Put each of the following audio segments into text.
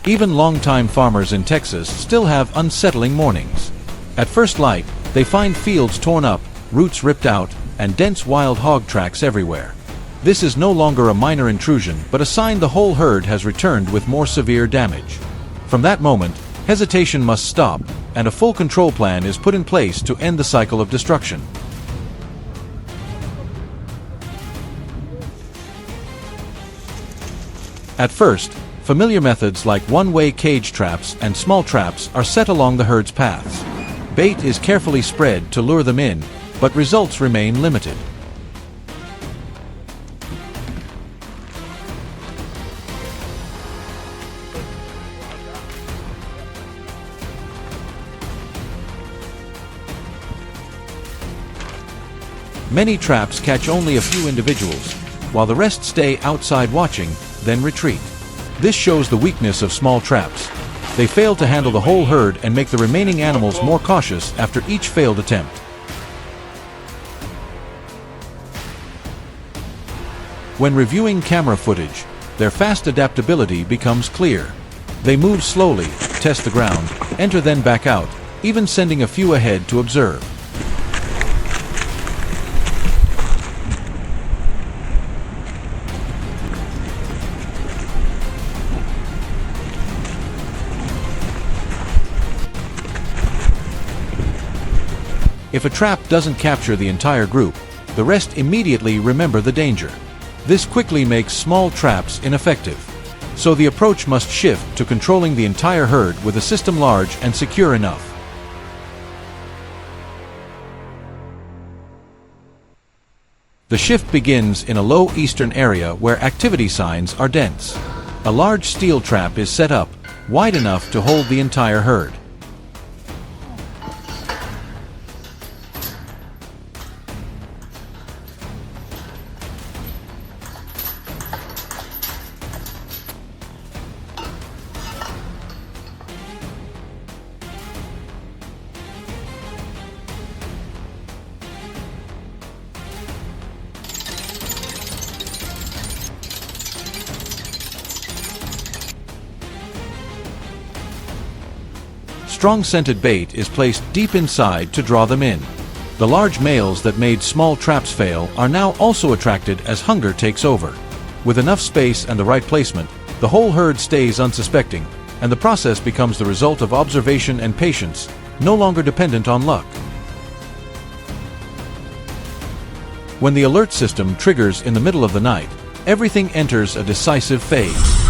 Even longtime farmers in Texas still have unsettling mornings. At first light, they find fields torn up, roots ripped out, and dense wild hog tracks everywhere. This is no longer a minor intrusion, but a sign the whole herd has returned with more severe damage. From that moment, hesitation must stop, and a full control plan is put in place to end the cycle of destruction. At first, familiar methods like one-way cage traps and small traps are set along the herd's paths. Bait is carefully spread to lure them in, but results remain limited. Many traps catch only a few individuals, while the rest stay outside watching, then retreat. This shows the weakness of small traps. They fail to handle the whole herd and make the remaining animals more cautious after each failed attempt. When reviewing camera footage, their fast adaptability becomes clear. They move slowly, test the ground, enter then back out, even sending a few ahead to observe. If a trap doesn't capture the entire group, the rest immediately remember the danger. This quickly makes small traps ineffective. So the approach must shift to controlling the entire herd with a system large and secure enough. The shift begins in a low eastern area where activity signs are dense. A large steel trap is set up, wide enough to hold the entire herd. Strong scented bait is placed deep inside to draw them in. The large males that made small traps fail are now also attracted as hunger takes over. With enough space and the right placement, the whole herd stays unsuspecting, and the process becomes the result of observation and patience, no longer dependent on luck. When the alert system triggers in the middle of the night, everything enters a decisive phase.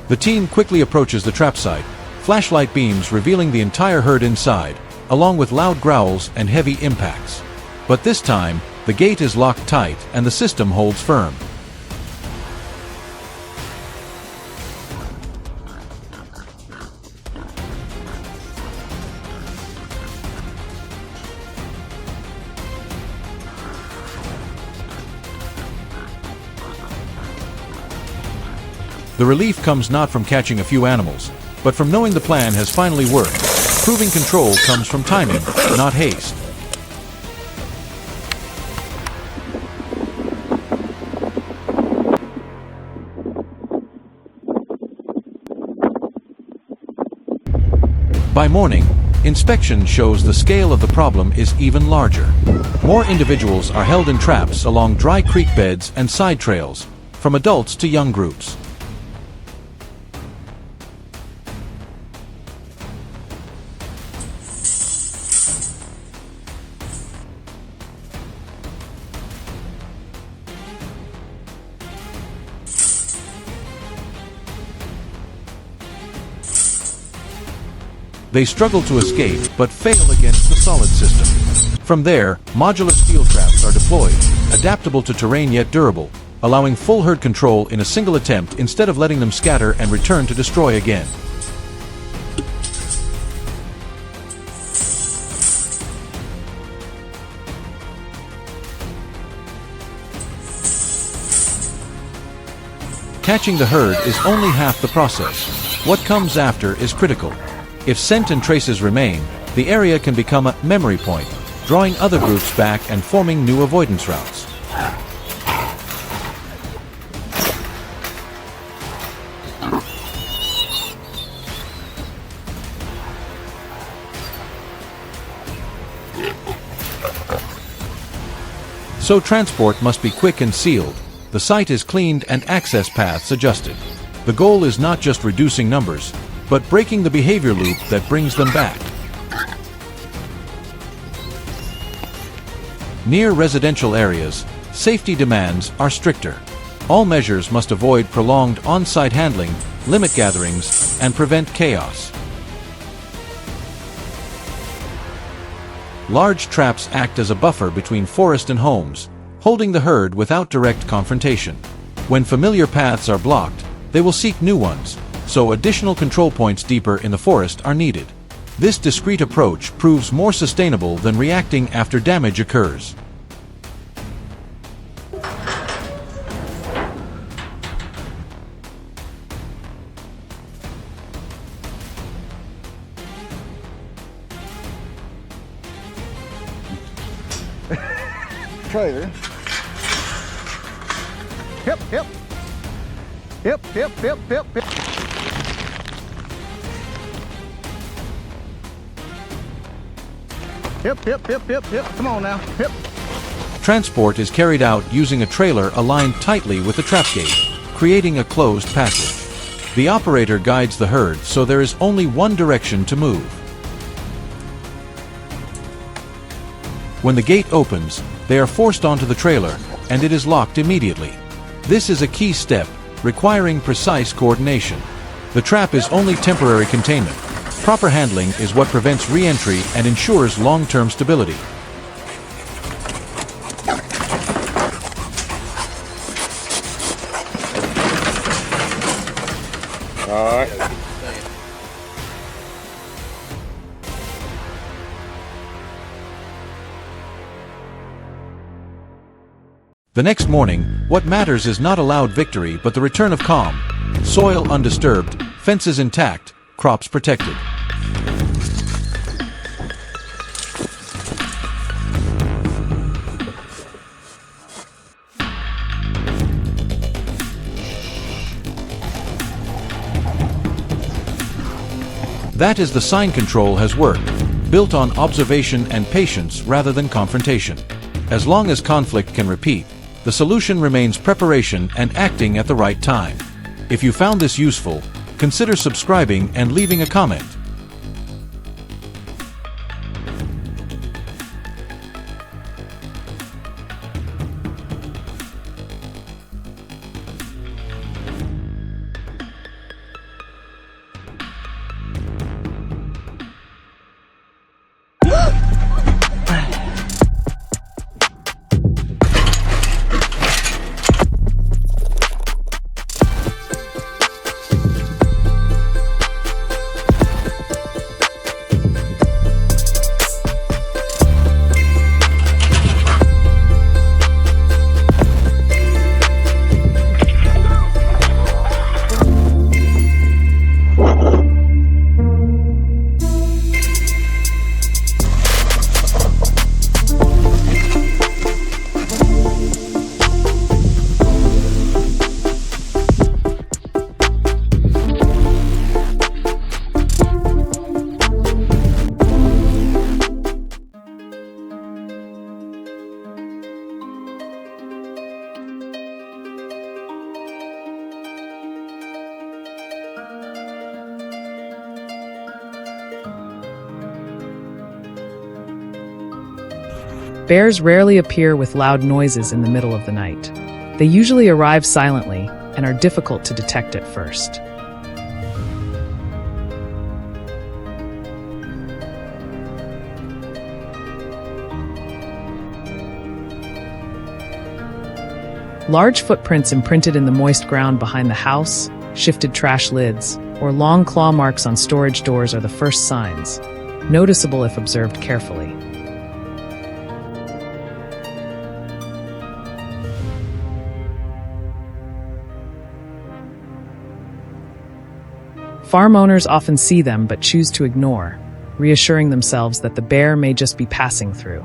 The team quickly approaches the trap site, flashlight beams revealing the entire herd inside, along with loud growls and heavy impacts. But this time, the gate is locked tight and the system holds firm. The relief comes not from catching a few animals, but from knowing the plan has finally worked. Proving control comes from timing, not haste. By morning, inspection shows the scale of the problem is even larger. More individuals are held in traps along dry creek beds and side trails, from adults to young groups. They struggle to escape, but fail against the solid system. From there, modular steel traps are deployed, adaptable to terrain yet durable, allowing full herd control in a single attempt instead of letting them scatter and return to destroy again. Catching the herd is only half the process. What comes after is critical. If scent and traces remain, the area can become a memory point, drawing other groups back and forming new avoidance routes. So transport must be quick and sealed. The site is cleaned and access paths adjusted. The goal is not just reducing numbers, but breaking the behavior loop that brings them back. Near residential areas, safety demands are stricter. All measures must avoid prolonged on-site handling, limit gatherings, and prevent chaos. Large traps act as a buffer between forest and homes, holding the herd without direct confrontation. When familiar paths are blocked, they will seek new ones, so additional control points deeper in the forest are needed. This discreet approach proves more sustainable than reacting after damage occurs. Trailer. Hip, hip. Hip, hip, hip, hip, hip. Hip, hip, hip, hip, hip. Come on now. Hip. Transport is carried out using a trailer aligned tightly with the trap gate, creating a closed passage. The operator guides the herd so there is only one direction to move. When the gate opens, they are forced onto the trailer, and it is locked immediately. This is a key step, requiring precise coordination. The trap is only temporary containment. Proper handling is what prevents re-entry and ensures long-term stability. All right. The next morning, what matters is not a loud victory but the return of calm. Soil undisturbed, fences intact, crops protected. That is the sign control has worked, built on observation and patience rather than confrontation. As long as conflict can repeat, the solution remains preparation and acting at the right time. If you found this useful, consider subscribing and leaving a comment. Bears rarely appear with loud noises in the middle of the night. They usually arrive silently and are difficult to detect at first. Large footprints imprinted in the moist ground behind the house, shifted trash lids, or long claw marks on storage doors are the first signs, noticeable if observed carefully. Farm owners often see them but choose to ignore, reassuring themselves that the bear may just be passing through.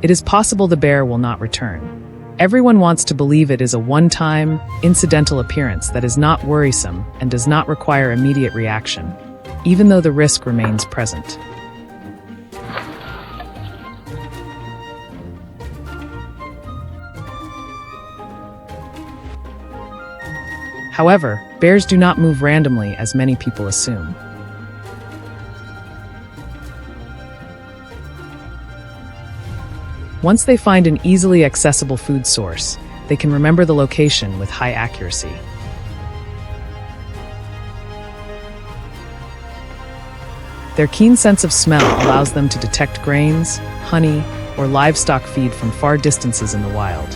It is possible the bear will not return. Everyone wants to believe it is a one-time, incidental appearance that is not worrisome and does not require immediate reaction, even though the risk remains present. However, bears do not move randomly as many people assume. Once they find an easily accessible food source, they can remember the location with high accuracy. Their keen sense of smell allows them to detect grains, honey, or livestock feed from far distances in the wild.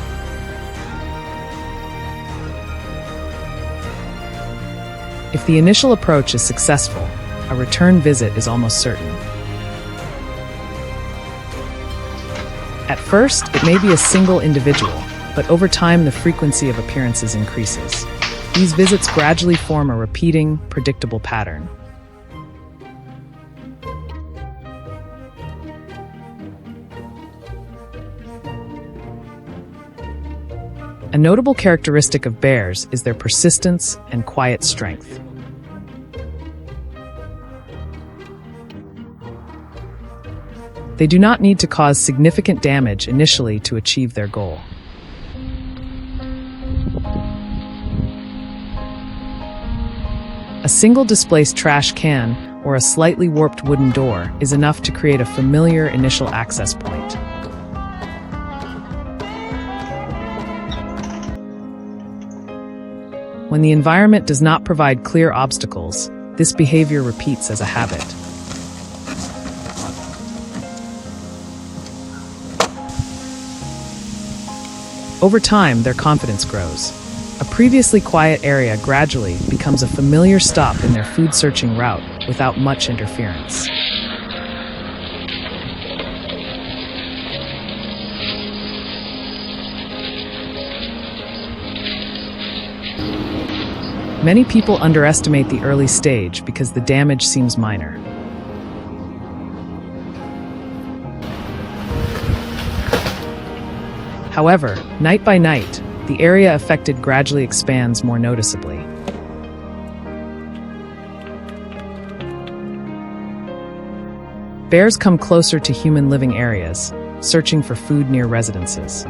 If the initial approach is successful, a return visit is almost certain. At first, it may be a single individual, but over time the frequency of appearances increases. These visits gradually form a repeating, predictable pattern. A notable characteristic of bears is their persistence and quiet strength. They do not need to cause significant damage initially to achieve their goal. A single displaced trash can or a slightly warped wooden door is enough to create a familiar initial access point. When the environment does not provide clear obstacles, this behavior repeats as a habit. Over time, their confidence grows. A previously quiet area gradually becomes a familiar stop in their food-searching route without much interference. Many people underestimate the early stage because the damage seems minor. However, night by night, the area affected gradually expands more noticeably. Bears come closer to human living areas, searching for food near residences.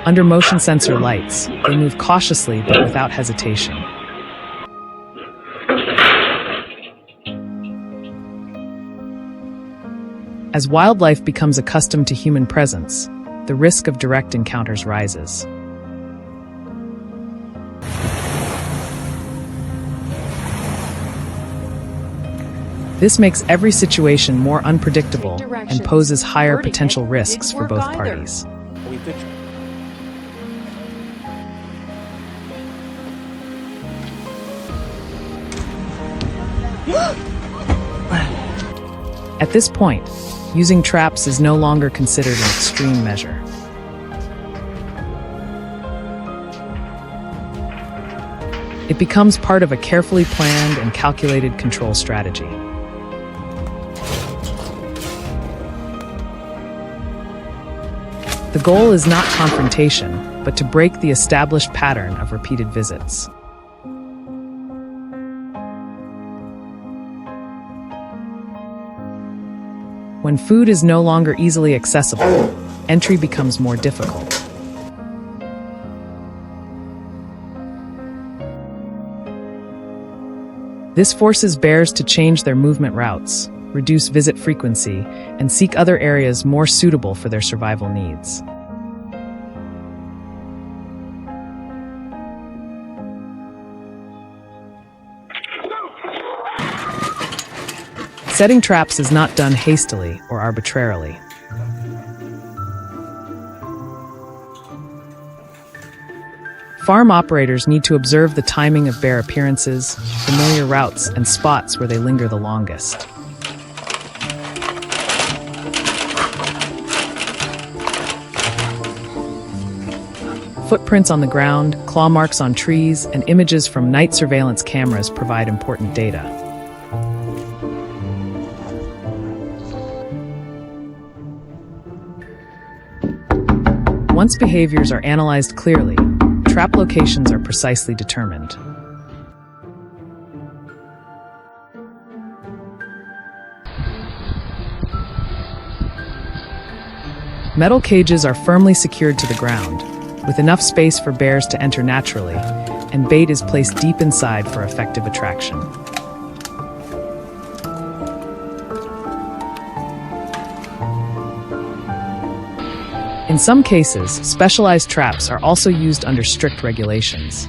Under motion sensor lights, they move cautiously but without hesitation. As wildlife becomes accustomed to human presence, the risk of direct encounters rises. This makes every situation more unpredictable and poses higher potential risks for both parties. At this point, using traps is no longer considered an extreme measure. It becomes part of a carefully planned and calculated control strategy. The goal is not confrontation, but to break the established pattern of repeated visits. When food is no longer easily accessible, entry becomes more difficult. This forces bears to change their movement routes, reduce visit frequency, and seek other areas more suitable for their survival needs. Setting traps is not done hastily or arbitrarily. Farm operators need to observe the timing of bear appearances, familiar routes, and spots where they linger the longest. Footprints on the ground, claw marks on trees, and images from night surveillance cameras provide important data. Once behaviors are analyzed clearly, trap locations are precisely determined. Metal cages are firmly secured to the ground, with enough space for bears to enter naturally, and bait is placed deep inside for effective attraction. In some cases, specialized traps are also used under strict regulations.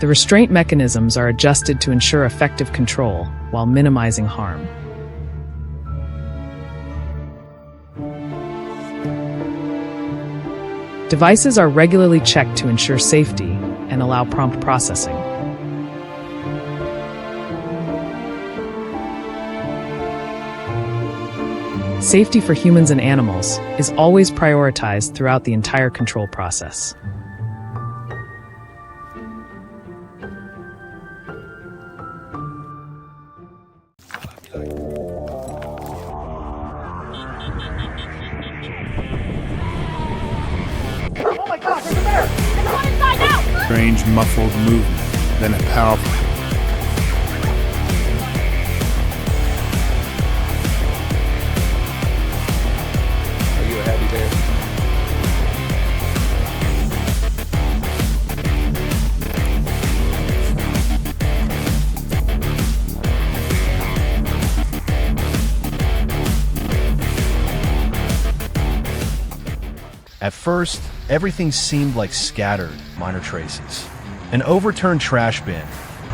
The restraint mechanisms are adjusted to ensure effective control while minimizing harm. Devices are regularly checked to ensure safety and allow prompt processing. Safety for humans and animals is always prioritized throughout the entire control process. Strange muffled movement, then a powerful. Are you a happy bear? At first, everything seemed like scattered, minor traces. An overturned trash bin,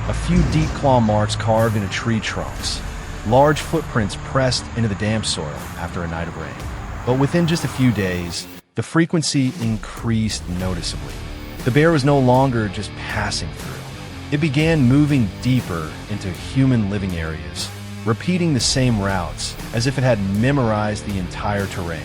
a few deep claw marks carved into tree trunks, large footprints pressed into the damp soil after a night of rain. But within just a few days, the frequency increased noticeably. The bear was no longer just passing through. It began moving deeper into human living areas, repeating the same routes as if it had memorized the entire terrain.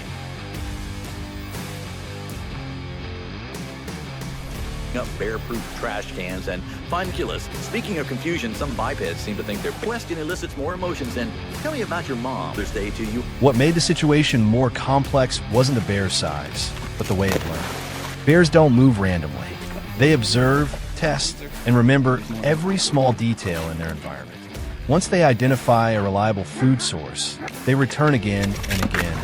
Up bear-proof trash cans and funculus. Speaking of confusion, some bipeds seem to think their question elicits more emotions than "tell me about your mom" Mother's Day to you. What made the situation more complex wasn't the bear's size, but the way it learned. Bears don't move randomly. They observe, test, and remember every small detail in their environment. Once they identify a reliable food source, they return again and again,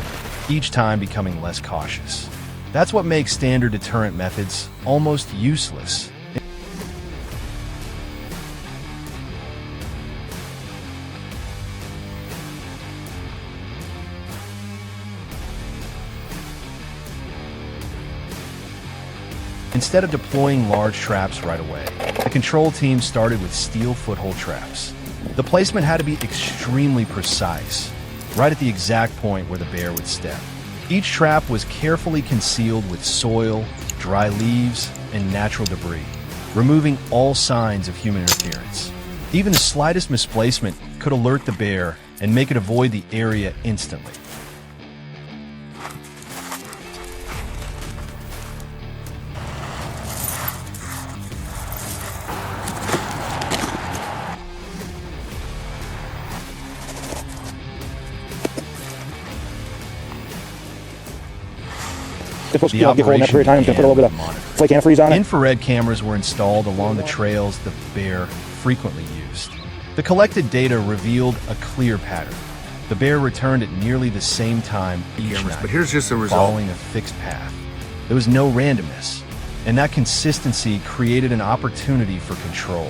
each time becoming less cautious. That's what makes standard deterrent methods almost useless. Instead of deploying large traps right away, the control team started with steel foothold traps. The placement had to be extremely precise, right at the exact point where the bear would step. Each trap was carefully concealed with soil, dry leaves, and natural debris, removing all signs of human interference. Even the slightest misplacement could alert the bear and make it avoid the area instantly. The operation began with monitoring. flake antifreeze on it. Infrared cameras were installed along the trails the bear frequently used. The collected data revealed a clear pattern. The bear returned at nearly the same time each night, But here's just a result. following a fixed path. There was no randomness, and that consistency created an opportunity for control.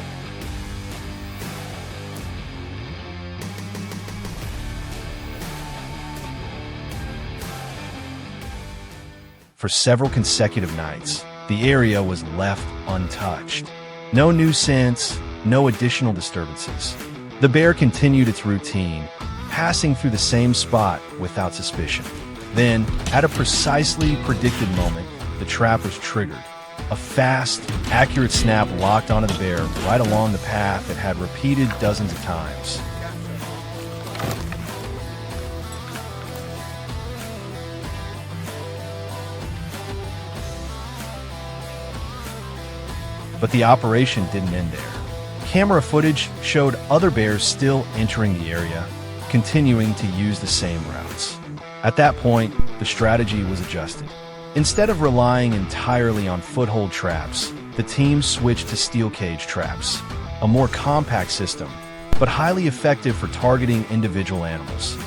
For several consecutive nights, the area was left untouched. No new scents, no additional disturbances. The bear continued its routine, passing through the same spot without suspicion. Then, at a precisely predicted moment, the trap was triggered. A fast, accurate snap locked onto the bear right along the path it had repeated dozens of times. But the operation didn't end there. Camera footage showed other bears still entering the area, continuing to use the same routes. At that point, the strategy was adjusted. Instead of relying entirely on foothold traps, the team switched to steel cage traps, a more compact system, but highly effective for targeting individual animals.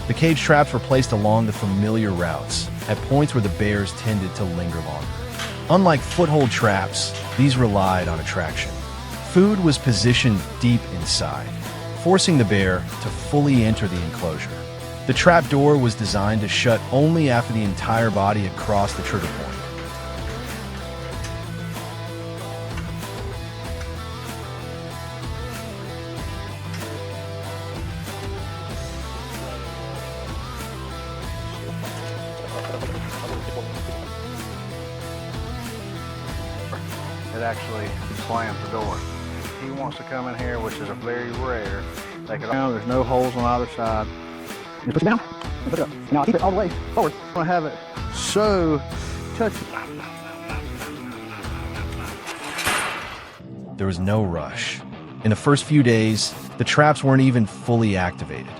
The cage traps were placed along the familiar routes, at points where the bears tended to linger longer. Unlike foothold traps, these relied on attraction. Food was positioned deep inside, forcing the bear to fully enter the enclosure. The trap door was designed to shut only after the entire body had crossed the trigger point. It actually slams the door. He wants to come in here, which is a very rare. Take it down. There's no holes on either side. You push it down and put it up. Now keep it all the way forward. I'm gonna have it so touchy. There was no rush. In the first few days, the traps weren't even fully activated.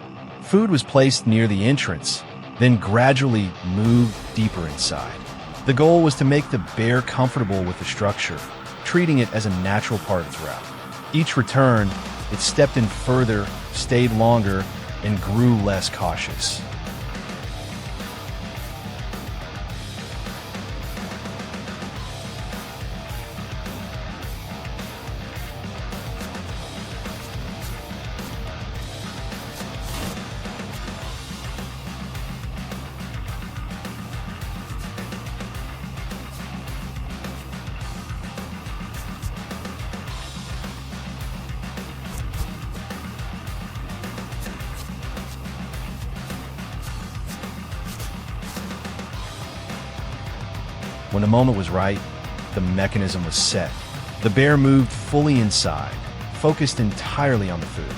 Food was placed near the entrance, then gradually moved deeper inside. The goal was to make the bear comfortable with the structure, treating it as a natural part of its route. Each return, it stepped in further, stayed longer, and grew less cautious. When the moment was right, the mechanism was set. The bear moved fully inside, focused entirely on the food.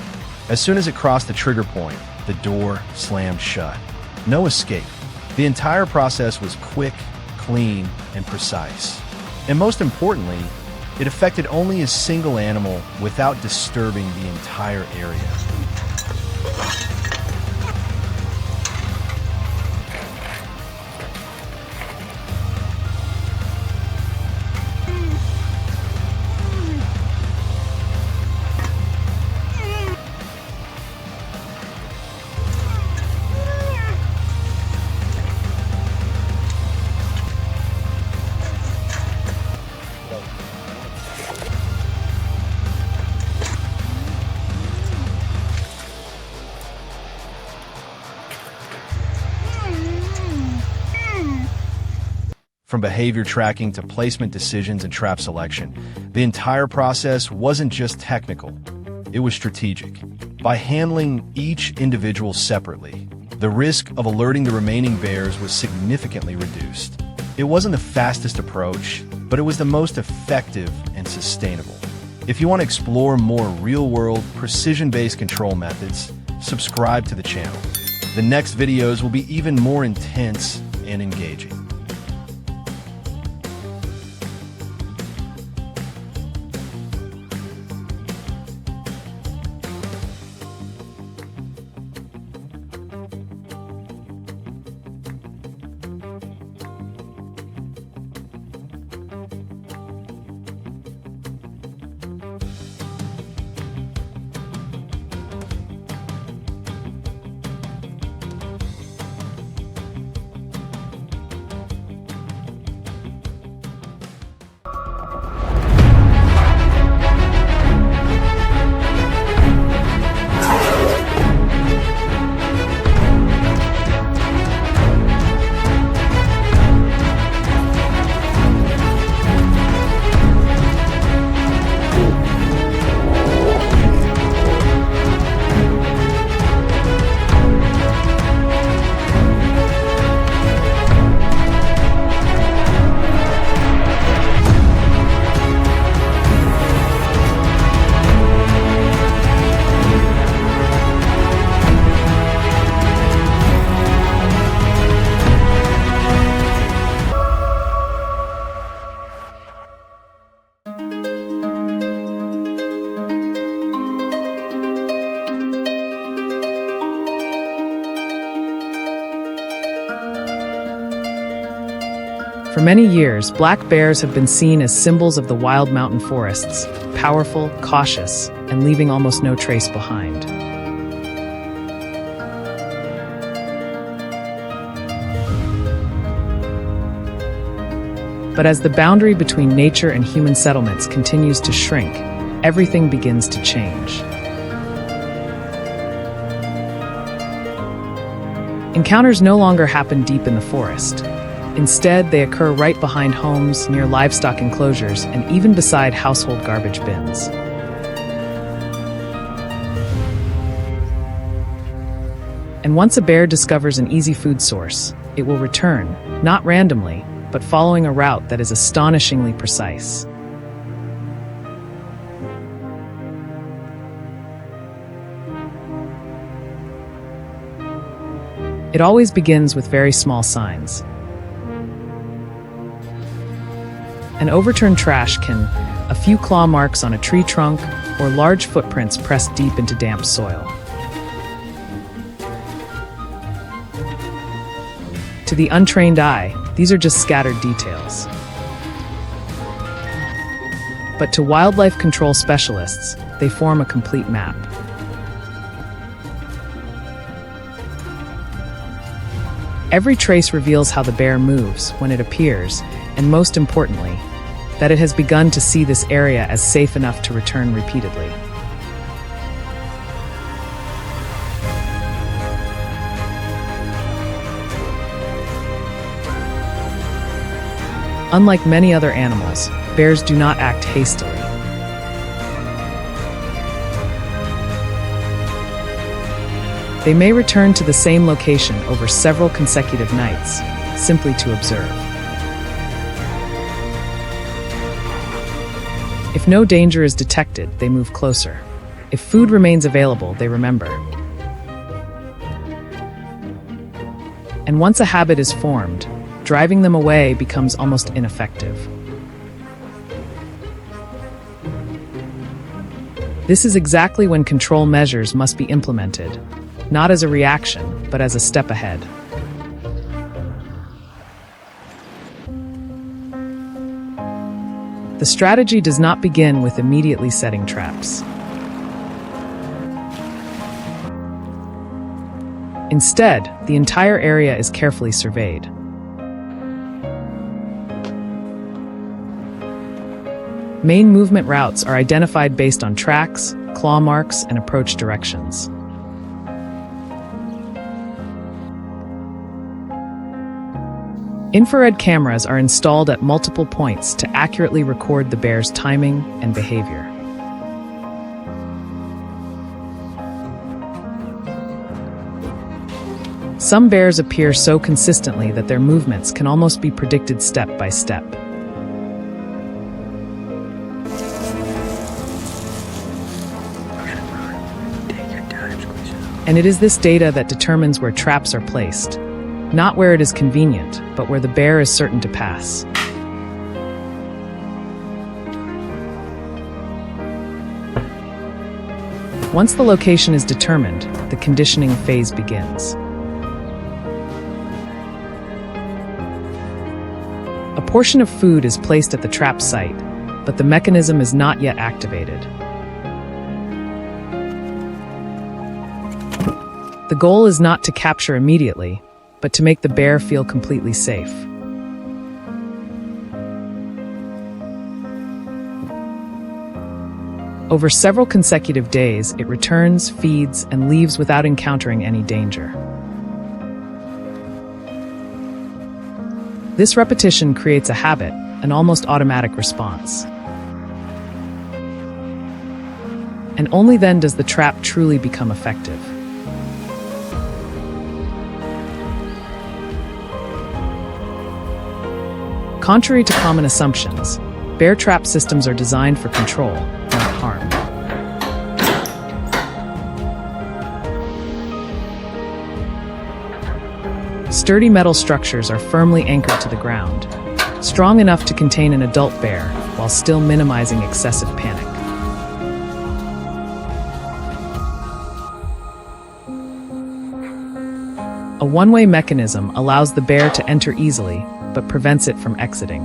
As soon as it crossed the trigger point, the door slammed shut. No escape. The entire process was quick, clean, and precise. And most importantly, it affected only a single animal without disturbing the entire area. From behavior tracking to placement decisions and trap selection, the entire process wasn't just technical, it was strategic. By handling each individual separately, the risk of alerting the remaining bears was significantly reduced. It wasn't the fastest approach, but it was the most effective and sustainable. If you want to explore more real-world, precision-based control methods, subscribe to the channel. The next videos will be even more intense and engaging. For many years, black bears have been seen as symbols of the wild mountain forests, powerful, cautious, and leaving almost no trace behind. But as the boundary between nature and human settlements continues to shrink, everything begins to change. Encounters no longer happen deep in the forest. Instead, they occur right behind homes, near livestock enclosures, and even beside household garbage bins. And once a bear discovers an easy food source, it will return, not randomly, but following a route that is astonishingly precise. It always begins with very small signs. An overturned trash can, a few claw marks on a tree trunk, or large footprints pressed deep into damp soil. To the untrained eye, these are just scattered details. But to wildlife control specialists, they form a complete map. Every trace reveals how the bear moves when it appears, and most importantly, that it has begun to see this area as safe enough to return repeatedly. Unlike many other animals, bears do not act hastily. They may return to the same location over several consecutive nights, simply to observe. If no danger is detected, they move closer. If food remains available, they remember. And once a habit is formed, driving them away becomes almost ineffective. This is exactly when control measures must be implemented, not as a reaction, but as a step ahead. The strategy does not begin with immediately setting traps. Instead, the entire area is carefully surveyed. Main movement routes are identified based on tracks, claw marks, and approach directions. Infrared cameras are installed at multiple points to accurately record the bear's timing and behavior. Some bears appear so consistently that their movements can almost be predicted step by step. And it is this data that determines where traps are placed, not where it is convenient, but where the bear is certain to pass. Once the location is determined, the conditioning phase begins. A portion of food is placed at the trap site, but the mechanism is not yet activated. The goal is not to capture immediately, but to make the bear feel completely safe. Over several consecutive days, it returns, feeds, and leaves without encountering any danger. This repetition creates a habit, an almost automatic response. And only then does the trap truly become effective. Contrary to common assumptions, bear trap systems are designed for control, not harm. Sturdy metal structures are firmly anchored to the ground, strong enough to contain an adult bear while still minimizing excessive panic. A one-way mechanism allows the bear to enter easily, but prevents it from exiting.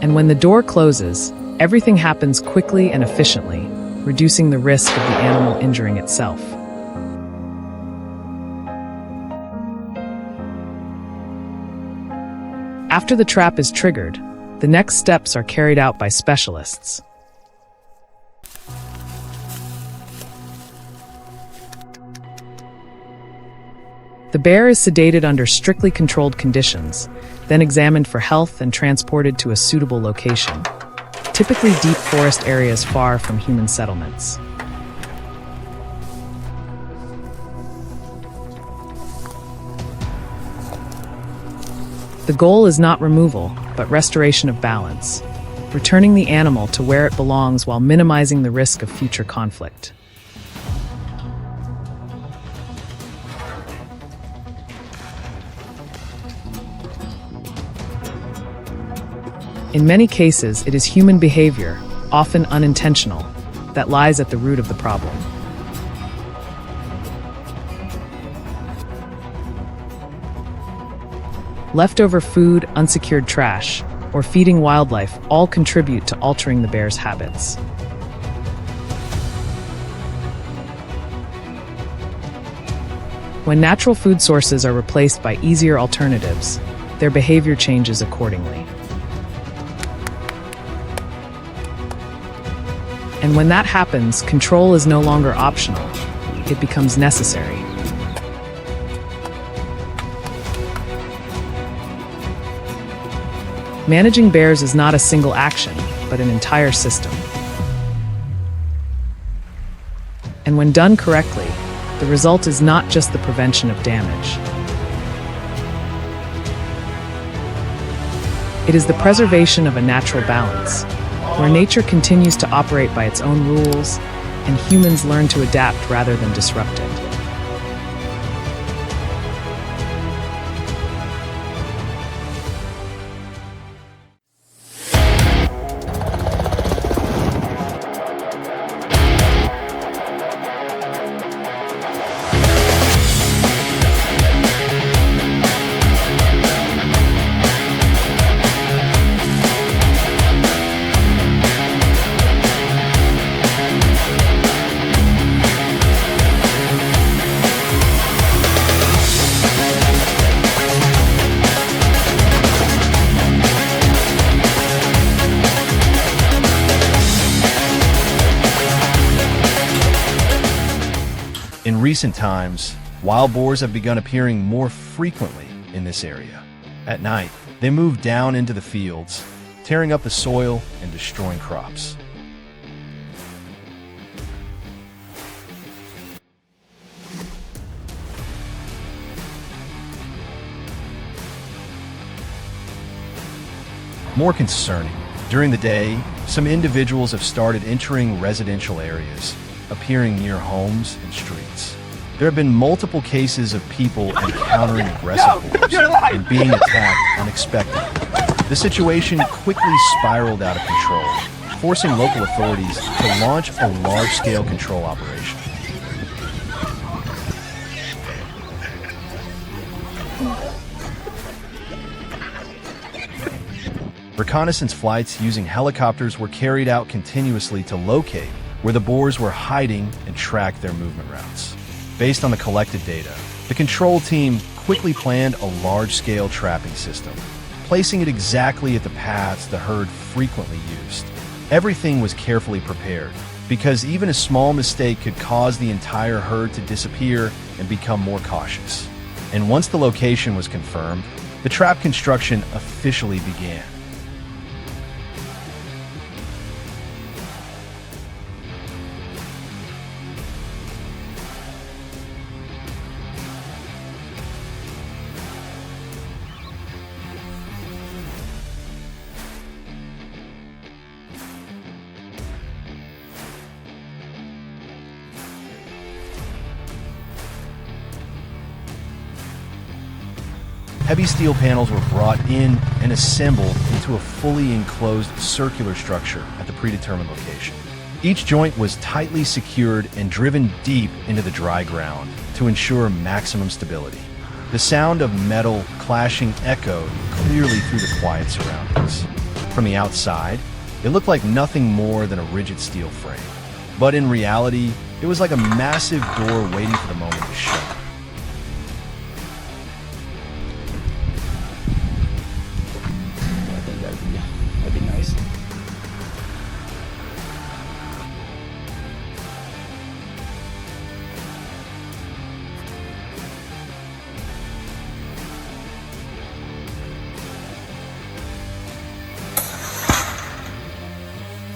And when the door closes, everything happens quickly and efficiently, reducing the risk of the animal injuring itself. After the trap is triggered, the next steps are carried out by specialists. The bear is sedated under strictly controlled conditions, then examined for health and transported to a suitable location, typically deep forest areas far from human settlements. The goal is not removal, but restoration of balance, returning the animal to where it belongs while minimizing the risk of future conflict. In many cases, it is human behavior, often unintentional, that lies at the root of the problem. Leftover food, unsecured trash, or feeding wildlife all contribute to altering the bear's habits. When natural food sources are replaced by easier alternatives, their behavior changes accordingly. And when that happens, control is no longer optional. It becomes necessary. Managing bears is not a single action, but an entire system. And when done correctly, the result is not just the prevention of damage. It is the preservation of a natural balance, where nature continues to operate by its own rules, and humans learn to adapt rather than disrupt it. In recent times, wild boars have begun appearing more frequently in this area. At night, they move down into the fields, tearing up the soil and destroying crops. More concerning, during the day, some individuals have started entering residential areas, appearing near homes and streets. There have been multiple cases of people encountering aggressive boars and being attacked unexpectedly. The situation quickly spiraled out of control, forcing local authorities to launch a large-scale control operation. Reconnaissance flights using helicopters were carried out continuously to locate where the boars were hiding and track their movement routes. Based on the collected data, the control team quickly planned a large-scale trapping system, placing it exactly at the paths the herd frequently used. Everything was carefully prepared, because even a small mistake could cause the entire herd to disappear and become more cautious. And once the location was confirmed, the trap construction officially began. Heavy steel panels were brought in and assembled into a fully enclosed circular structure at the predetermined location. Each joint was tightly secured and driven deep into the dry ground to ensure maximum stability. The sound of metal clashing echoed clearly through the quiet surroundings. From the outside, it looked like nothing more than a rigid steel frame. But in reality, it was like a massive door waiting for the moment to shut. I think that'd be nice.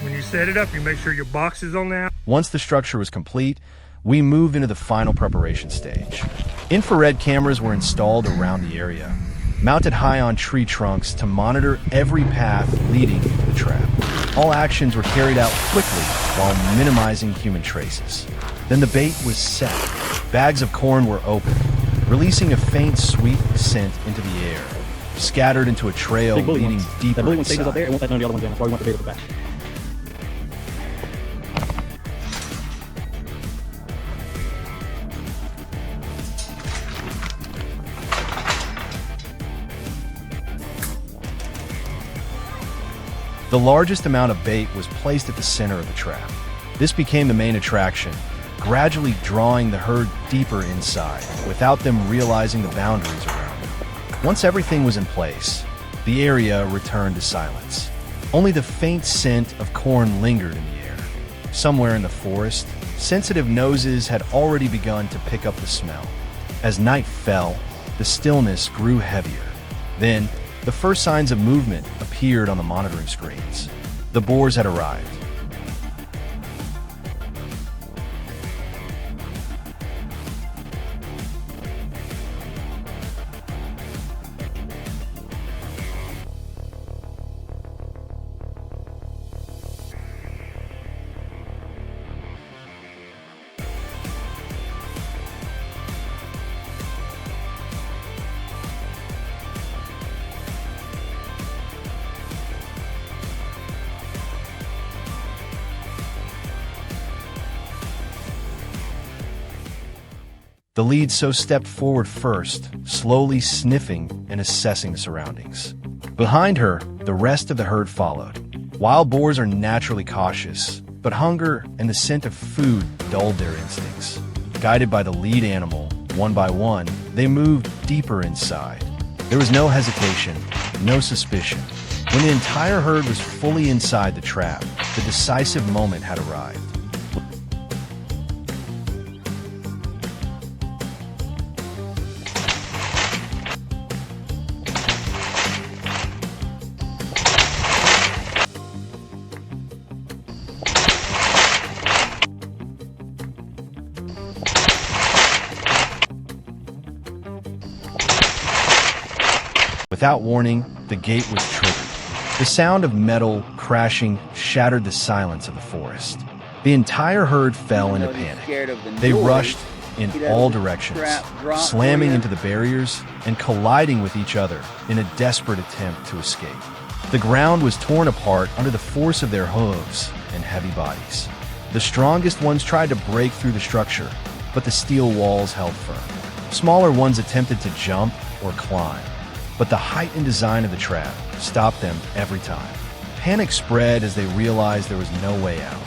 When you set it up, you make sure your box is on there. Once the structure was complete, we moved into the final preparation stage. Infrared cameras were installed around the area, mounted high on tree trunks to monitor every path leading into the trap. All actions were carried out quickly while minimizing human traces. Then the bait was set. Bags of corn were opened, releasing a faint sweet scent into the air, scattered into a trail leading deeper That bully one stays up there. It inside. won't let none of the other ones in. That's why we want the bait at the back. The largest amount of bait was placed at the center of the trap. This became the main attraction, gradually drawing the herd deeper inside without them realizing the boundaries around them. Once everything was in place, the area returned to silence. Only the faint scent of corn lingered in the air. Somewhere in the forest, sensitive noses had already begun to pick up the smell. As night fell, the stillness grew heavier. Then, the first signs of movement appeared on the monitoring screens. The boars had arrived. The lead so stepped forward first, slowly sniffing and assessing the surroundings. Behind her, the rest of the herd followed. Wild boars are naturally cautious, but hunger and the scent of food dulled their instincts. Guided by the lead animal, one by one, they moved deeper inside. There was no hesitation, no suspicion. When the entire herd was fully inside the trap, the decisive moment had arrived. Without warning, the gate was triggered. The sound of metal crashing shattered the silence of the forest. The entire herd fell into panic. They rushed in all directions, slamming into the barriers and colliding with each other in a desperate attempt to escape. The ground was torn apart under the force of their hooves and heavy bodies. The strongest ones tried to break through the structure, but the steel walls held firm. Smaller ones attempted to jump or climb, but the height and design of the trap stopped them every time. Panic spread as they realized there was no way out.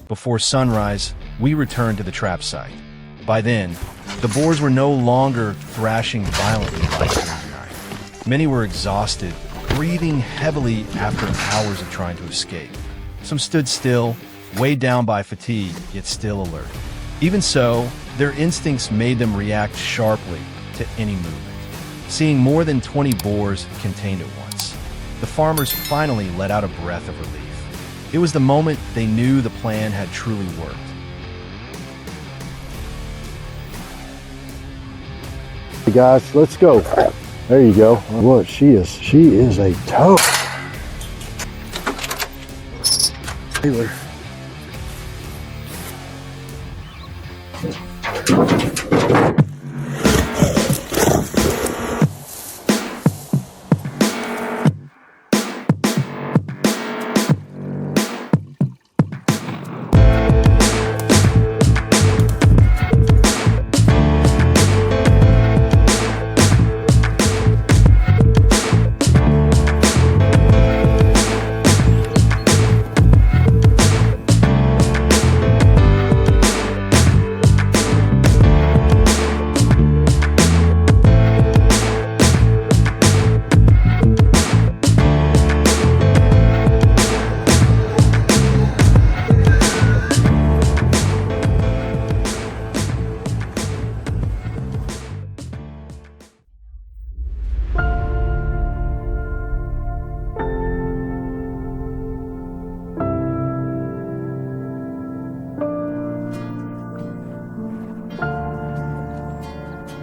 Before sunrise, we returned to the trap site. By then, the boars were no longer thrashing violently like the night. Many were exhausted, breathing heavily after hours of trying to escape. Some stood still, weighed down by fatigue, yet still alert. Even so, their instincts made them react sharply to any movement. Seeing more than 20 boars contained at once, the farmers finally let out a breath of relief. It was the moment they knew the plan had truly worked. Hey guys, let's go. There you go. Look, she is a tough. Taylor.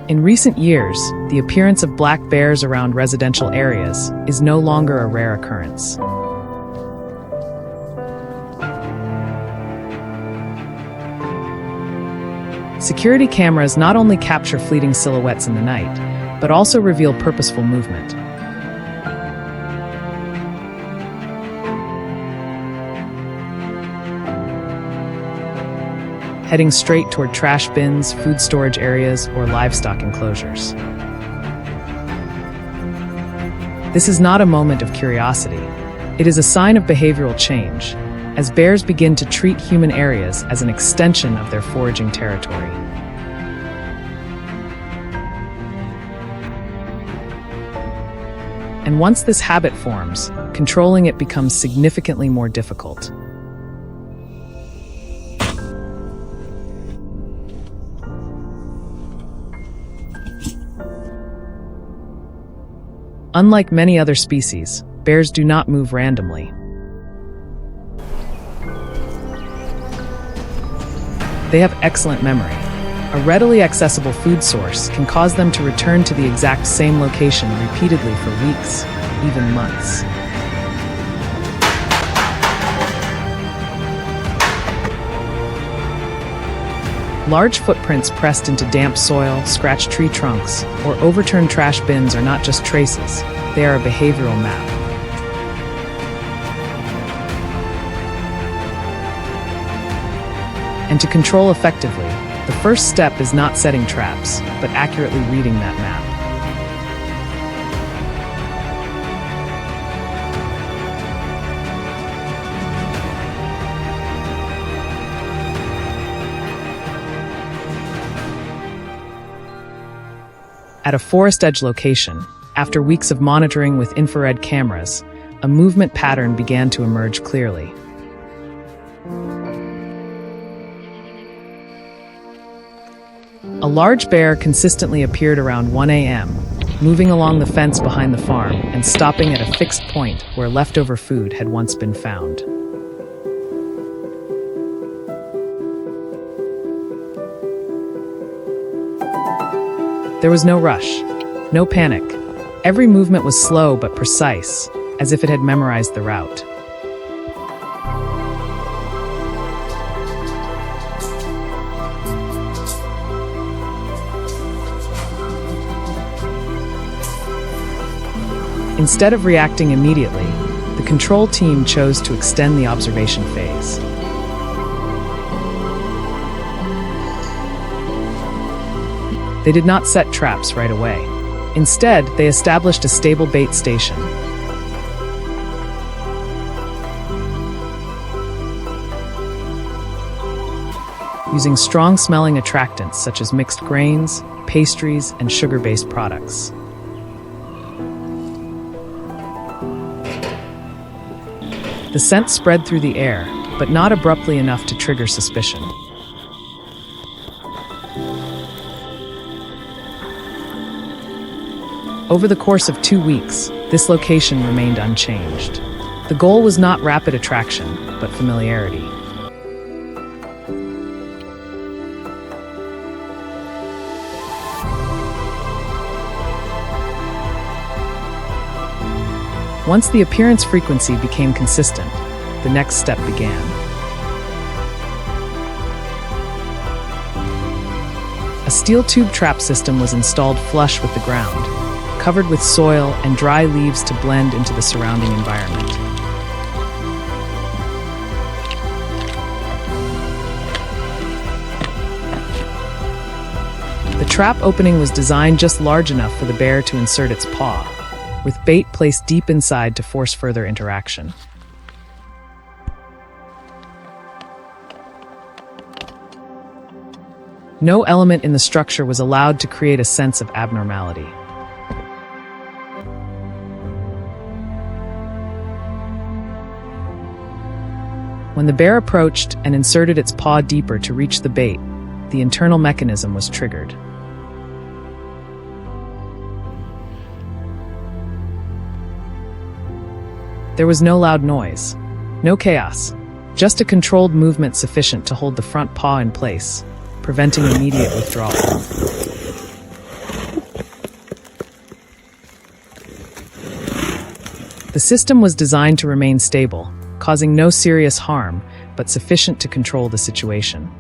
In recent years, the appearance of black bears around residential areas is no longer a rare occurrence. Security cameras not only capture fleeting silhouettes in the night, but also reveal purposeful movement. Heading straight toward trash bins, food storage areas, or livestock enclosures. This is not a moment of curiosity. It is a sign of behavioral change, as bears begin to treat human areas as an extension of their foraging territory. And once this habit forms, controlling it becomes significantly more difficult. Unlike many other species, bears do not move randomly. They have excellent memory. A readily accessible food source can cause them to return to the exact same location repeatedly for weeks, even months. Large footprints pressed into damp soil, scratched tree trunks, or overturned trash bins are not just traces, they are a behavioral map. And to control effectively, the first step is not setting traps, but accurately reading that map. At a forest edge location, after weeks of monitoring with infrared cameras, a movement pattern began to emerge clearly. A large bear consistently appeared around 1 a.m., moving along the fence behind the farm and stopping at a fixed point where leftover food had once been found. There was no rush, no panic. Every movement was slow but precise, as if it had memorized the route. Instead of reacting immediately, the control team chose to extend the observation phase. They did not set traps right away. Instead, they established a stable bait station. Using strong-smelling attractants such as mixed grains, pastries, and sugar-based products. The scent spread through the air, but not abruptly enough to trigger suspicion. Over the course of 2 weeks, this location remained unchanged. The goal was not rapid attraction, but familiarity. Once the appearance frequency became consistent, the next step began. A steel tube trap system was installed flush with the ground, covered with soil and dry leaves to blend into the surrounding environment. The trap opening was designed just large enough for the bear to insert its paw, with bait placed deep inside to force further interaction. No element in the structure was allowed to create a sense of abnormality. When the bear approached and inserted its paw deeper to reach the bait, the internal mechanism was triggered. There was no loud noise, no chaos, just a controlled movement sufficient to hold the front paw in place, preventing immediate withdrawal. The system was designed to remain stable, causing no serious harm, but sufficient to control the situation.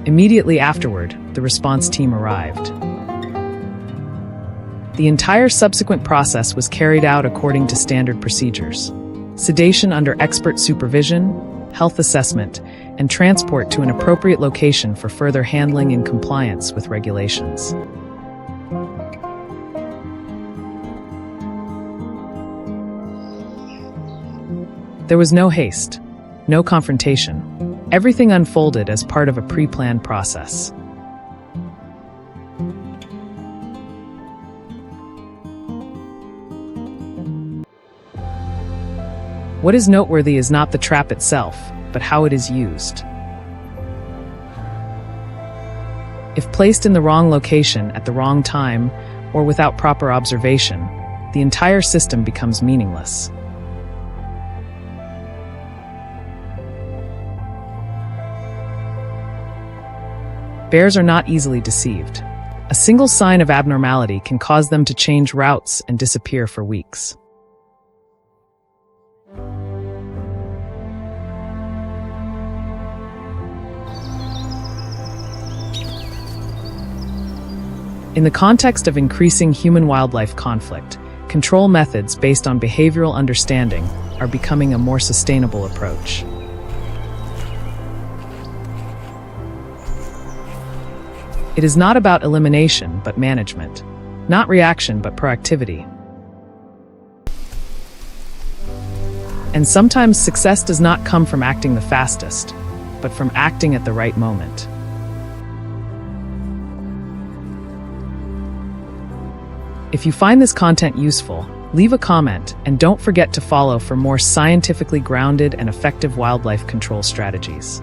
Immediately afterward, the response team arrived. The entire subsequent process was carried out according to standard procedures: sedation under expert supervision, health assessment, and transport to an appropriate location for further handling in compliance with regulations. There was no haste, no confrontation. Everything unfolded as part of a pre-planned process. What is noteworthy is not the trap itself, but how it is used. If placed in the wrong location at the wrong time or without proper observation, the entire system becomes meaningless. Bears are not easily deceived. A single sign of abnormality can cause them to change routes and disappear for weeks. In the context of increasing human-wildlife conflict, control methods based on behavioral understanding are becoming a more sustainable approach. It is not about elimination, but management. Not reaction, but proactivity. And sometimes success does not come from acting the fastest, but from acting at the right moment. If you find this content useful, leave a comment and don't forget to follow for more scientifically grounded and effective wildlife control strategies.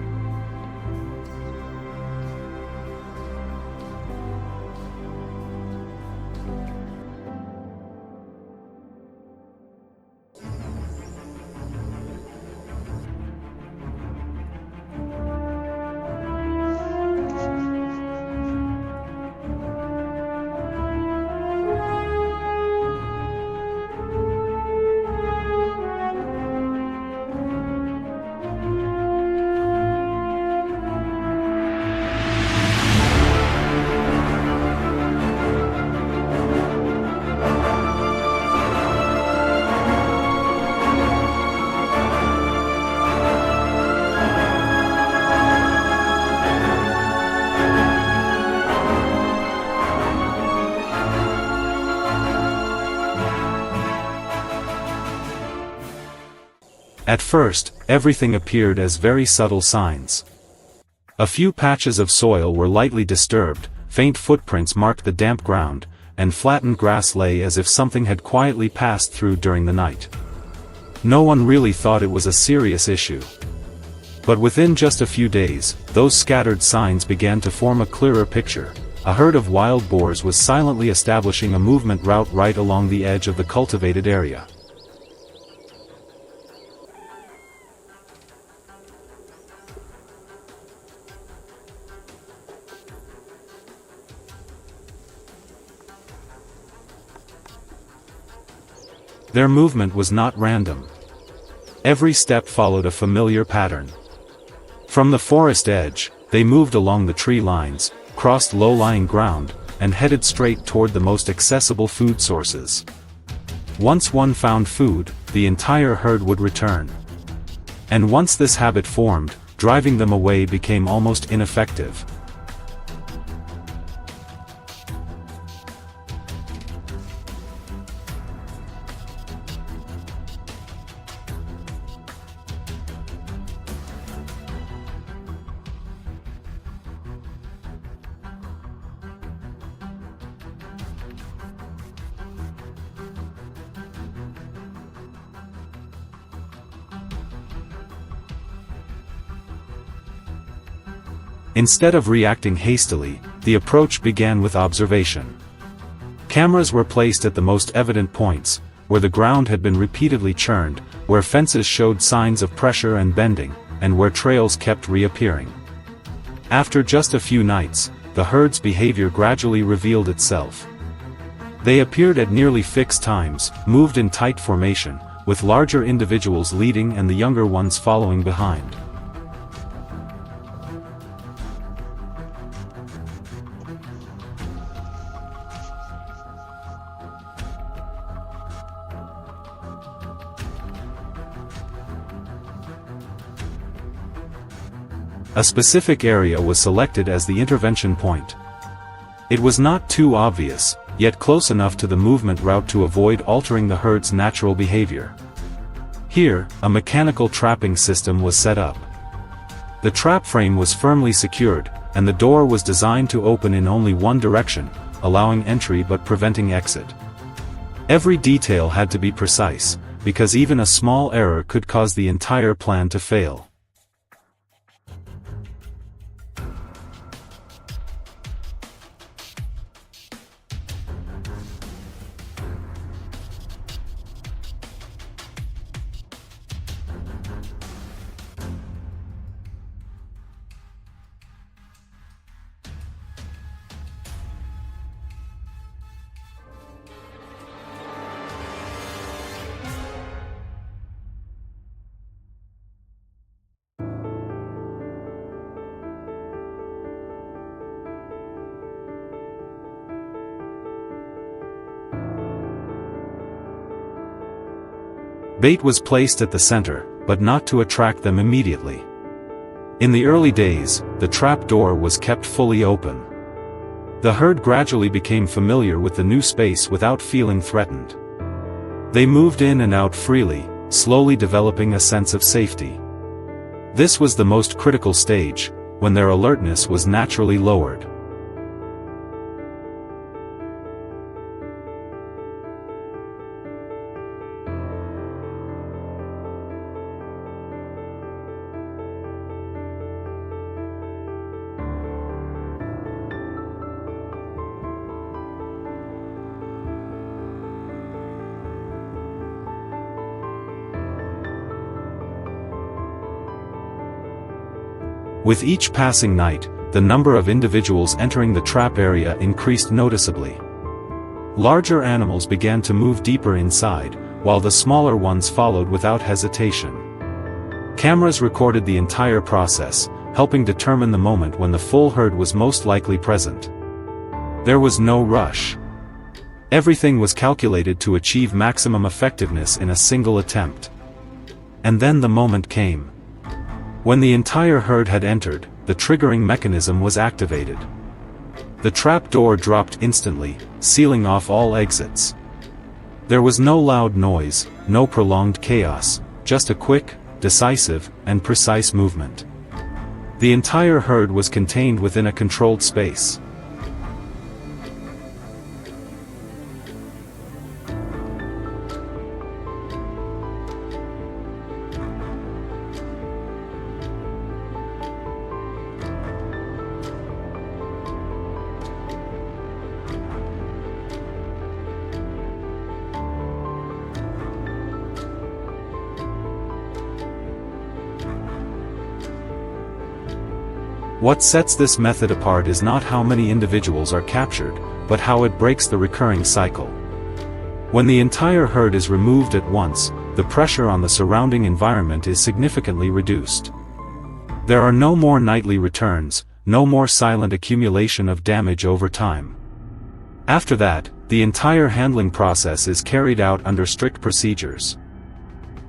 At first, everything appeared as very subtle signs. A few patches of soil were lightly disturbed, faint footprints marked the damp ground, and flattened grass lay as if something had quietly passed through during the night. No one really thought it was a serious issue. But within just a few days, those scattered signs began to form a clearer picture. A herd of wild boars was silently establishing a movement route right along the edge of the cultivated area. Their movement was not random. Every step followed a familiar pattern. From the forest edge, they moved along the tree lines, crossed low-lying ground, and headed straight toward the most accessible food sources. Once one found food, the entire herd would return. And once this habit formed, driving them away became almost ineffective. Instead of reacting hastily, the approach began with observation. Cameras were placed at the most evident points, where the ground had been repeatedly churned, where fences showed signs of pressure and bending, and where trails kept reappearing. After just a few nights, the herd's behavior gradually revealed itself. They appeared at nearly fixed times, moved in tight formation, with larger individuals leading and the younger ones following behind. A specific area was selected as the intervention point. It was not too obvious, yet close enough to the movement route to avoid altering the herd's natural behavior. Here, a mechanical trapping system was set up. The trap frame was firmly secured, and the door was designed to open in only one direction, allowing entry but preventing exit. Every detail had to be precise, because even a small error could cause the entire plan to fail. Bait was placed at the center, but not to attract them immediately. In the early days, the trap door was kept fully open. The herd gradually became familiar with the new space without feeling threatened. They moved in and out freely, slowly developing a sense of safety. This was the most critical stage, when their alertness was naturally lowered. With each passing night, the number of individuals entering the trap area increased noticeably. Larger animals began to move deeper inside, while the smaller ones followed without hesitation. Cameras recorded the entire process, helping determine the moment when the full herd was most likely present. There was no rush. Everything was calculated to achieve maximum effectiveness in a single attempt. And then the moment came. When the entire herd had entered, the triggering mechanism was activated. The trap door dropped instantly, sealing off all exits. There was no loud noise, no prolonged chaos, just a quick, decisive, and precise movement. The entire herd was contained within a controlled space. What sets this method apart is not how many individuals are captured, but how it breaks the recurring cycle. When the entire herd is removed at once, the pressure on the surrounding environment is significantly reduced. There are no more nightly returns, no more silent accumulation of damage over time. After that, the entire handling process is carried out under strict procedures.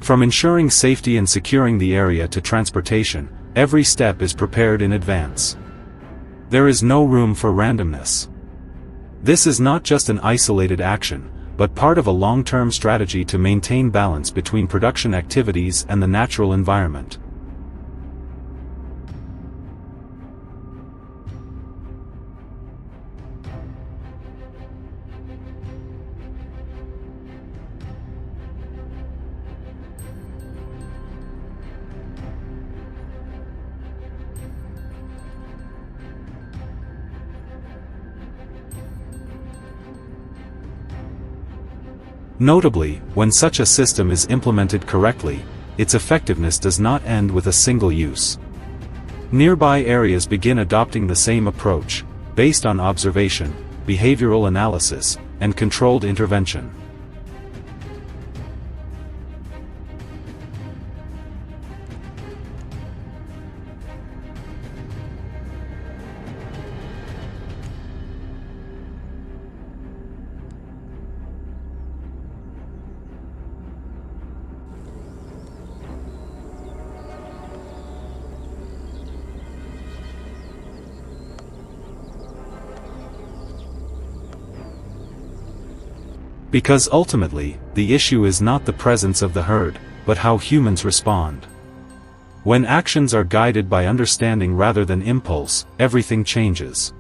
From ensuring safety and securing the area to transportation, every step is prepared in advance. There is no room for randomness. This is not just an isolated action, but part of a long-term strategy to maintain balance between production activities and the natural environment. Notably, when such a system is implemented correctly, its effectiveness does not end with a single use. Nearby areas begin adopting the same approach, based on observation, behavioral analysis, and controlled intervention. Because ultimately, the issue is not the presence of the herd, but how humans respond. When actions are guided by understanding rather than impulse, everything changes.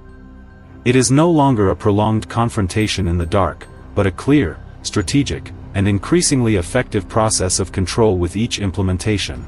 It is no longer a prolonged confrontation in the dark, but a clear, strategic, and increasingly effective process of control with each implementation.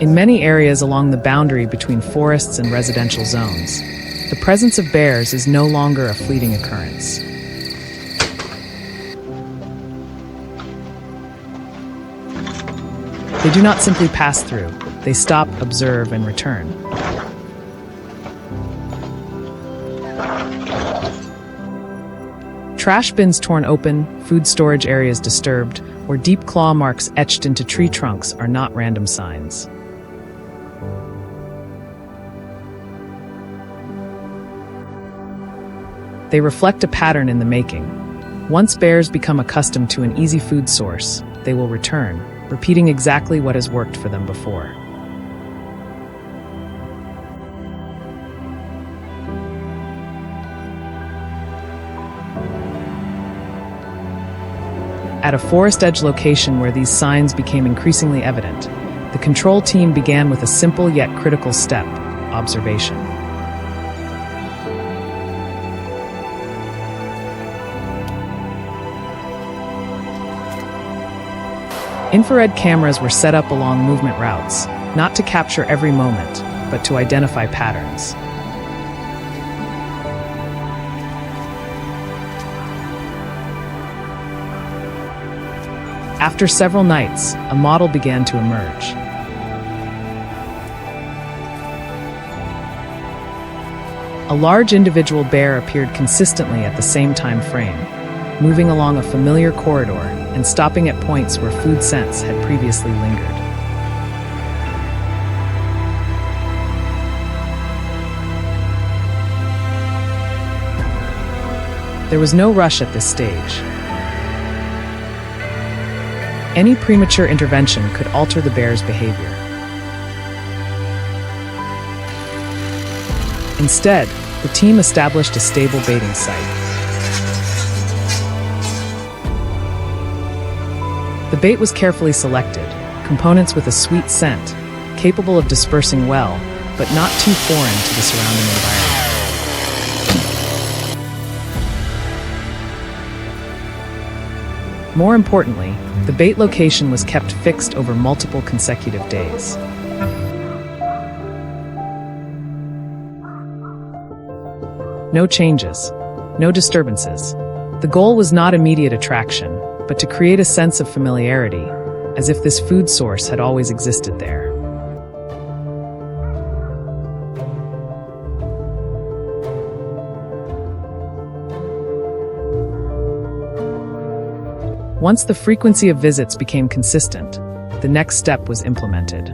In many areas along the boundary between forests and residential zones, the presence of bears is no longer a fleeting occurrence. They do not simply pass through, they stop, observe, and return. Trash bins torn open, food storage areas disturbed, or deep claw marks etched into tree trunks are not random signs. They reflect a pattern in the making. Once bears become accustomed to an easy food source, they will return, repeating exactly what has worked for them before. At a forest edge location where these signs became increasingly evident, the control team began with a simple yet critical step: observation. Infrared cameras were set up along movement routes, not to capture every moment, but to identify patterns. After several nights, a model began to emerge. A large individual bear appeared consistently at the same time frame, moving along a familiar corridor and stopping at points where food scents had previously lingered. There was no rush at this stage. Any premature intervention could alter the bear's behavior. Instead, the team established a stable baiting site. The bait was carefully selected, components with a sweet scent, capable of dispersing well, but not too foreign to the surrounding environment. More importantly, the bait location was kept fixed over multiple consecutive days. No changes, no disturbances. The goal was not immediate attraction, but to create a sense of familiarity, as if this food source had always existed there. Once the frequency of visits became consistent, the next step was implemented.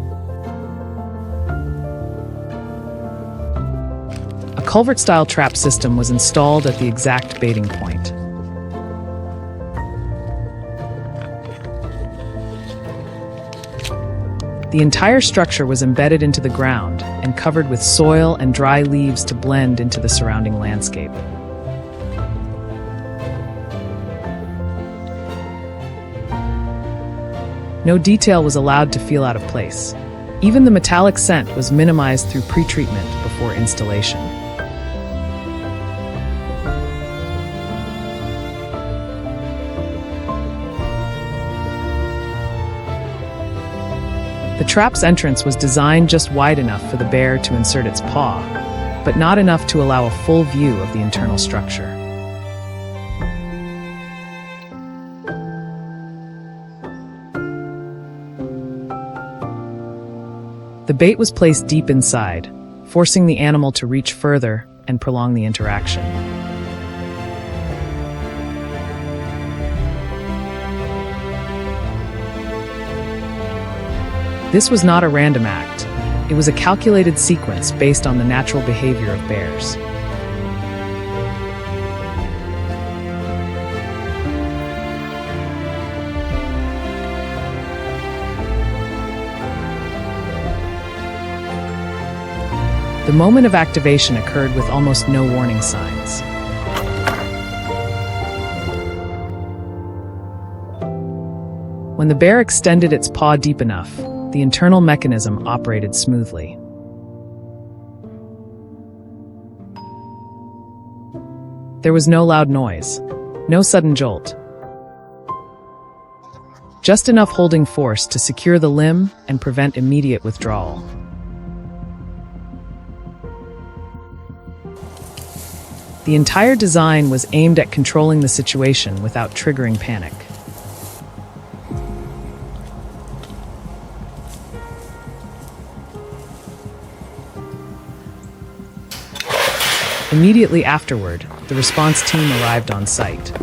A culvert-style trap system was installed at the exact baiting point. The entire structure was embedded into the ground and covered with soil and dry leaves to blend into the surrounding landscape. No detail was allowed to feel out of place. Even the metallic scent was minimized through pre-treatment before installation. The trap's entrance was designed just wide enough for the bear to insert its paw, but not enough to allow a full view of the internal structure. The bait was placed deep inside, forcing the animal to reach further and prolong the interaction. This was not a random act. It was a calculated sequence based on the natural behavior of bears. The moment of activation occurred with almost no warning signs. When the bear extended its paw deep enough, the internal mechanism operated smoothly. There was no loud noise, no sudden jolt. Just enough holding force to secure the limb and prevent immediate withdrawal. The entire design was aimed at controlling the situation without triggering panic. Immediately afterward, the response team arrived on site.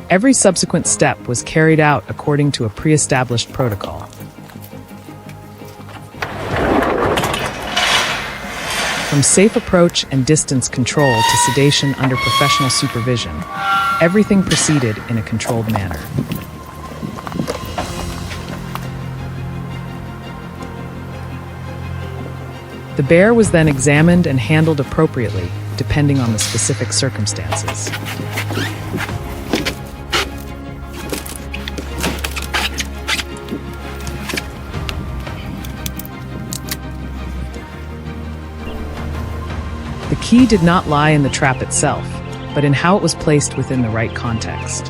Every subsequent step was carried out according to a pre-established protocol. From safe approach and distance control to sedation under professional supervision, everything proceeded in a controlled manner. The bear was then examined and handled appropriately, depending on the specific circumstances. The key did not lie in the trap itself, but in how it was placed within the right context.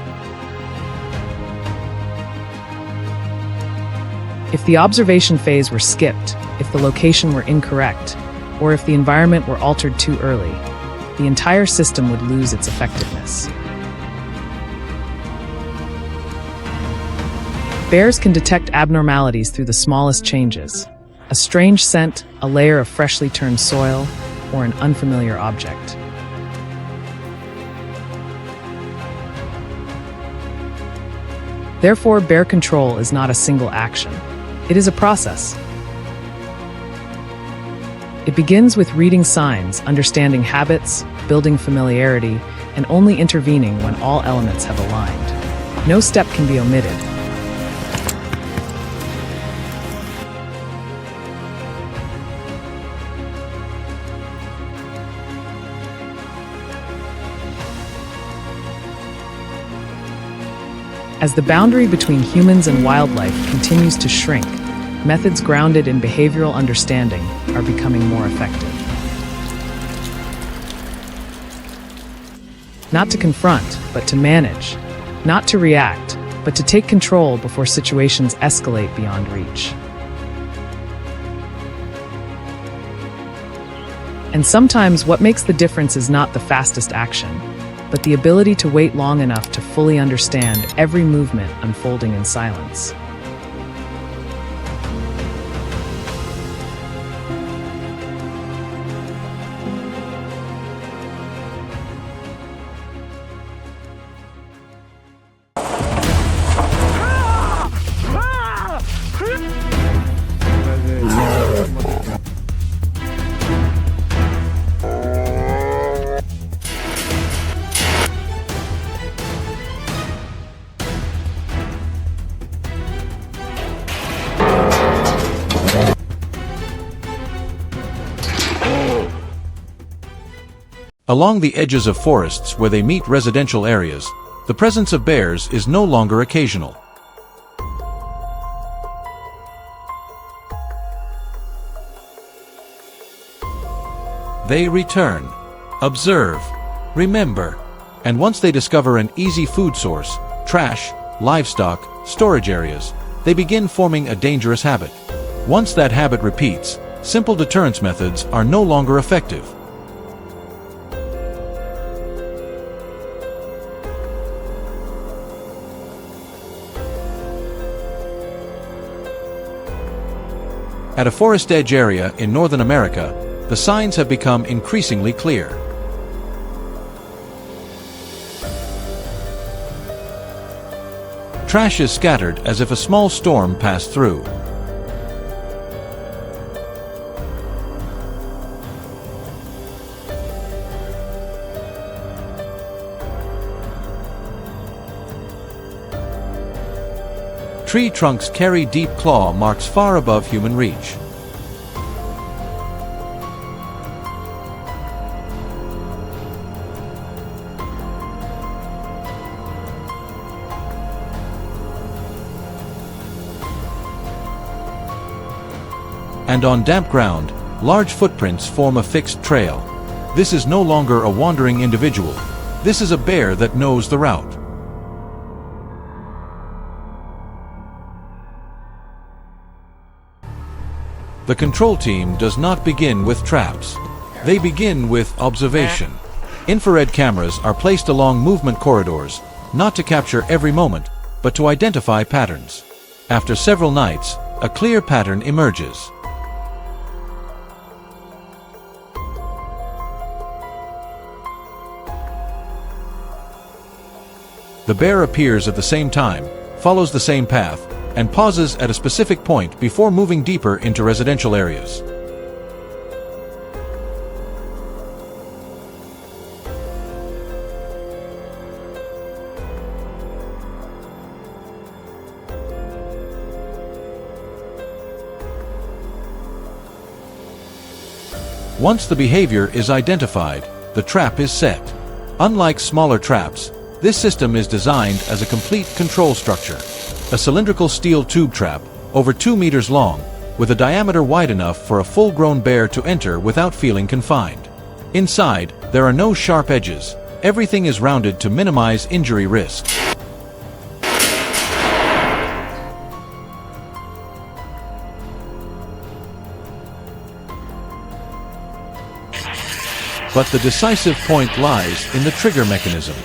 If the observation phase were skipped, if the location were incorrect, or if the environment were altered too early, the entire system would lose its effectiveness. Bears can detect abnormalities through the smallest changes. A strange scent, a layer of freshly turned soil, or an unfamiliar object. Therefore, bear control is not a single action. It is a process. It begins with reading signs, understanding habits, building familiarity, and only intervening when all elements have aligned. No step can be omitted. As the boundary between humans and wildlife continues to shrink, methods grounded in behavioral understanding are becoming more effective. Not to confront, but to manage. Not to react, but to take control before situations escalate beyond reach. And sometimes what makes the difference is not the fastest action, but the ability to wait long enough to fully understand every movement unfolding in silence. Along the edges of forests where they meet residential areas, the presence of bears is no longer occasional. They return, observe, remember, and once they discover an easy food source, trash, livestock, storage areas, they begin forming a dangerous habit. Once that habit repeats, simple deterrence methods are no longer effective. At a forest edge area in Northern America, the signs have become increasingly clear. Trash is scattered as if a small storm passed through. Tree trunks carry deep claw marks far above human reach. And on damp ground, large footprints form a fixed trail. This is no longer a wandering individual. This is a bear that knows the route. The control team does not begin with traps. They begin with observation. Infrared cameras are placed along movement corridors, not to capture every moment, but to identify patterns. After several nights, a clear pattern emerges. The bear appears at the same time, follows the same path, and pauses at a specific point before moving deeper into residential areas. Once the behavior is identified, the trap is set. Unlike smaller traps, this system is designed as a complete control structure. A cylindrical steel tube trap, over 2 meters long, with a diameter wide enough for a full-grown bear to enter without feeling confined. Inside, there are no sharp edges. Everything is rounded to minimize injury risk. But the decisive point lies in the trigger mechanism.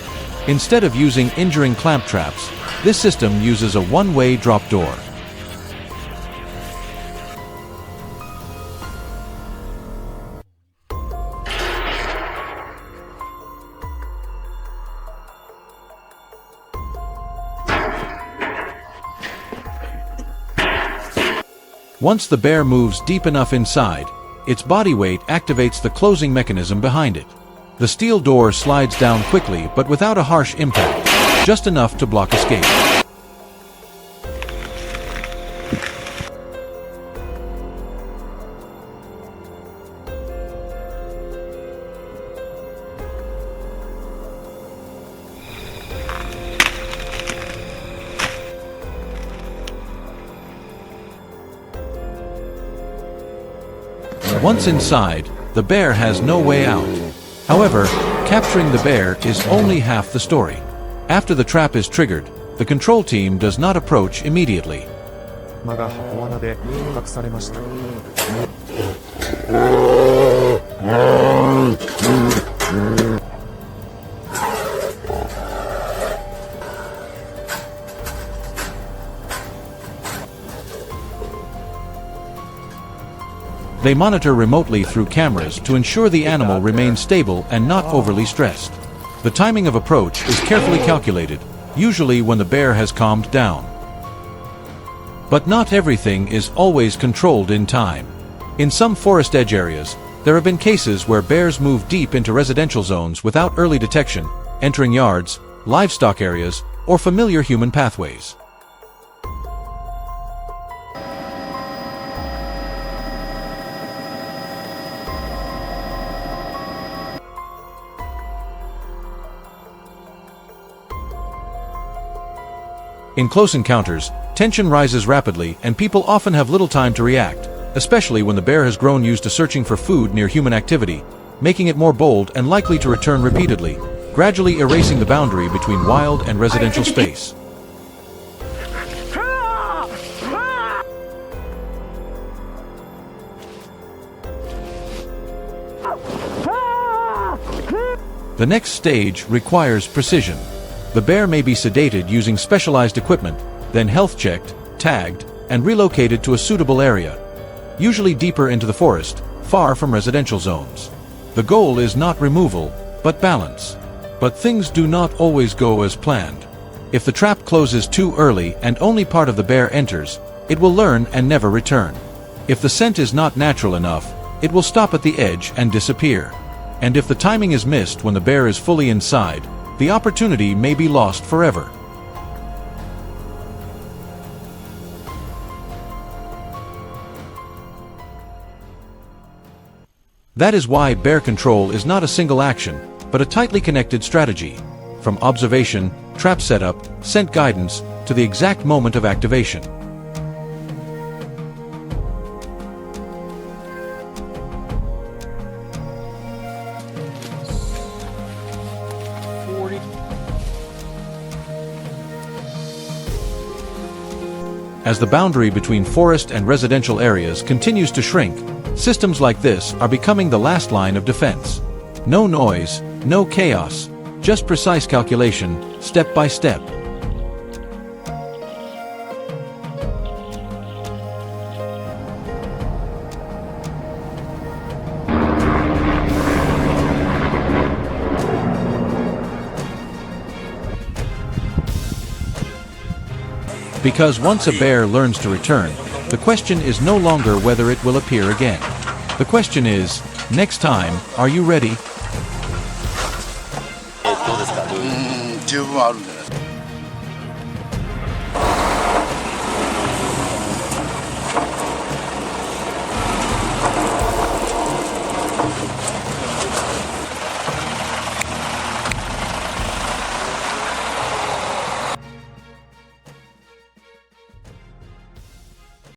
Instead of using injuring clamp traps, this system uses a one-way drop door. Once the bear moves deep enough inside, its body weight activates the closing mechanism behind it. The steel door slides down quickly but without a harsh impact, just enough to block escape. Once inside, the bear has no way out. However, capturing the bear is only half the story. After the trap is triggered, the control team does not approach immediately. They monitor remotely through cameras to ensure the animal remains stable and not overly stressed. The timing of approach is carefully calculated, usually when the bear has calmed down. But not everything is always controlled in time. In some forest edge areas, there have been cases where bears move deep into residential zones without early detection, entering yards, livestock areas, or familiar human pathways. In close encounters, tension rises rapidly and people often have little time to react, especially when the bear has grown used to searching for food near human activity, making it more bold and likely to return repeatedly, gradually erasing the boundary between wild and residential space. The next stage requires precision. The bear may be sedated using specialized equipment, then health checked, tagged, and relocated to a suitable area, usually deeper into the forest, far from residential zones. The goal is not removal, but balance. But things do not always go as planned. If the trap closes too early and only part of the bear enters, it will learn and never return. If the scent is not natural enough, it will stop at the edge and disappear. And if the timing is missed when the bear is fully inside, the opportunity may be lost forever. That is why bear control is not a single action, but a tightly connected strategy. From observation, trap setup, scent guidance, to the exact moment of activation. As the boundary between forest and residential areas continues to shrink, systems like this are becoming the last line of defense. No noise, no chaos, just precise calculation, step by step. Because once a bear learns to return, the question is no longer whether it will appear again. The question is, next time, are you ready? 十分あるんじゃない